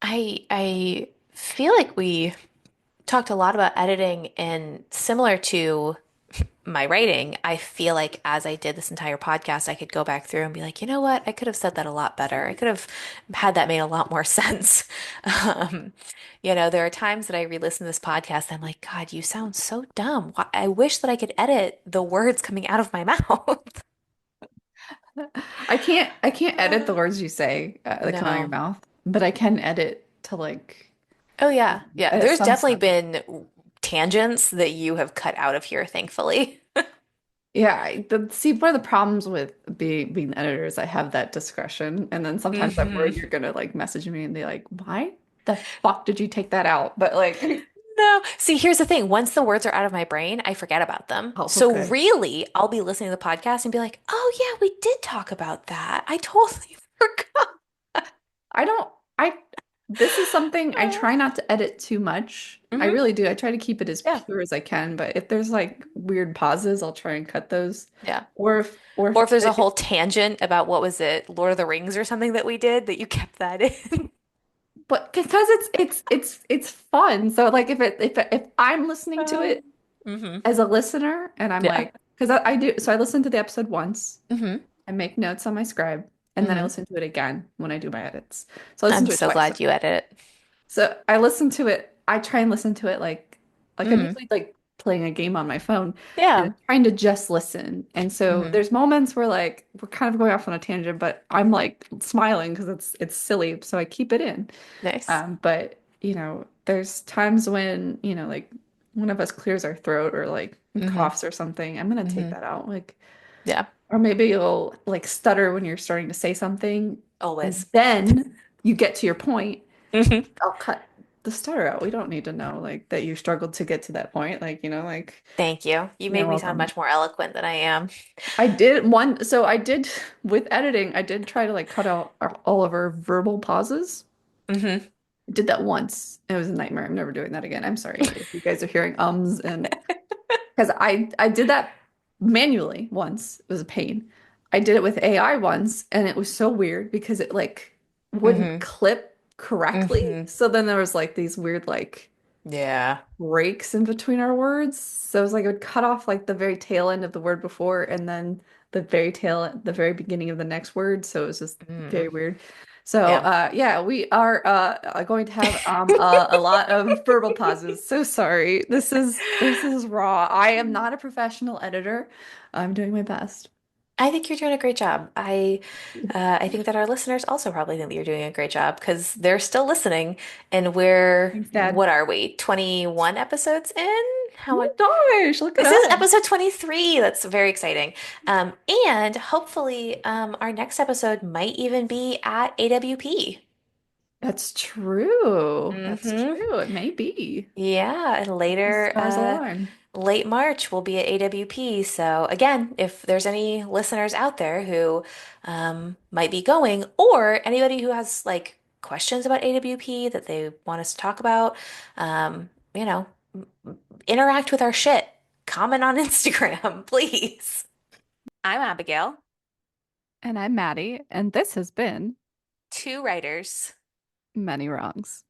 I feel like we talked a lot about editing and similar to my writing, I feel like as I did this entire podcast, I could go back through and be like, you know what? I could have said that a lot better. I could have had that made a lot more sense. Um, there are times that I re-listen to this podcast, I'm like, God, you sound so dumb. I wish that I could edit the words coming out of my mouth. I can't edit the words you say that come out of your No. mouth, but I can edit to like Oh yeah. Yeah. There's some definitely stuff. been tangents that you have cut out of here, thankfully. Yeah, see, one of the problems with being the editor is I have that discretion, and then sometimes I'm hmm worried you're gonna like message me and be like, "Why the fuck did you take that out?" But like, No. See, here's the thing. Once the words are out of my brain, I forget about them. oh, So okay. really, I'll be listening to the podcast and be like, oh yeah, we did talk about that. I totally forgot. I don't, I, this is something I try not to edit too much. I hmm really do. I try to keep it as Yeah. pure as I can, but if there's like weird pauses, I'll try and cut those. Yeah. Or if Or if there's a it, whole tangent about what was it, Lord of the Rings or something that we did that you kept that in. but because it's fun. So like if I'm listening to it hmm as a listener and I'm Yeah. like, because I do, so I listen to the episode once, hmm I make notes on my scribe, and then I hmm listen to it again when I do my edits. So I listen I'm to it so twice. glad you edit it. So I listen to it. I try and listen to it like I'm hmm usually like playing a game on my phone and Yeah. I'm trying to just listen. And so hmm there's moments where like we're kind of going off on a tangent, but I'm like smiling because it's silly, so I keep it in. Nice. But there's times when, like one of us clears our throat or like hmm coughs or something. I'm gonna take hmm that out. Like, Yeah. or maybe you'll like stutter when you're starting to say something, and Always. then you get to your point. hmm I'll cut the stutter out. We don't need to know like that you struggled to get to that point. Like, like Thank you. You you're made me sound welcome. much more eloquent than I am. I did with editing, I did try to like cut out all of our verbal pauses. hmm I did that once. It was a nightmare. I'm never doing that again. I'm sorry if you guys are hearing and because I did that manually once. It was a pain. I did it with AI once, and it was so weird because it like wouldn't Hmm. clip correctly. Hmm. So then there was like these weird like Yeah. breaks in between our words. So it was like it would cut off like the very tail end of the word before and then the very beginning of the next word. So it was just Mm. very weird. So Yeah. yeah, we are going to have a lot of verbal pauses. So sorry. This is raw. I am not a professional editor. I'm doing my best. I think you're doing a great job. I think that our listeners also probably think that you're doing a great job because they're still listening, and Thanks, Dad. what are we, 21 episodes in? How Oh much? my gosh, look at This is us. episode 23. That's very exciting. And hopefully, our next episode might even be at AWP. That's true. That's Hmm. true. It may be. Yeah, and The later, stars align. late March will be at AWP. So again, if there's any listeners out there who might be going, or anybody who has like questions about AWP that they want us to talk about, you know, interact with our shit. Comment on Instagram, please. I'm Abigail, And I'm Maddie, and this has been two writers. Many Wrongs.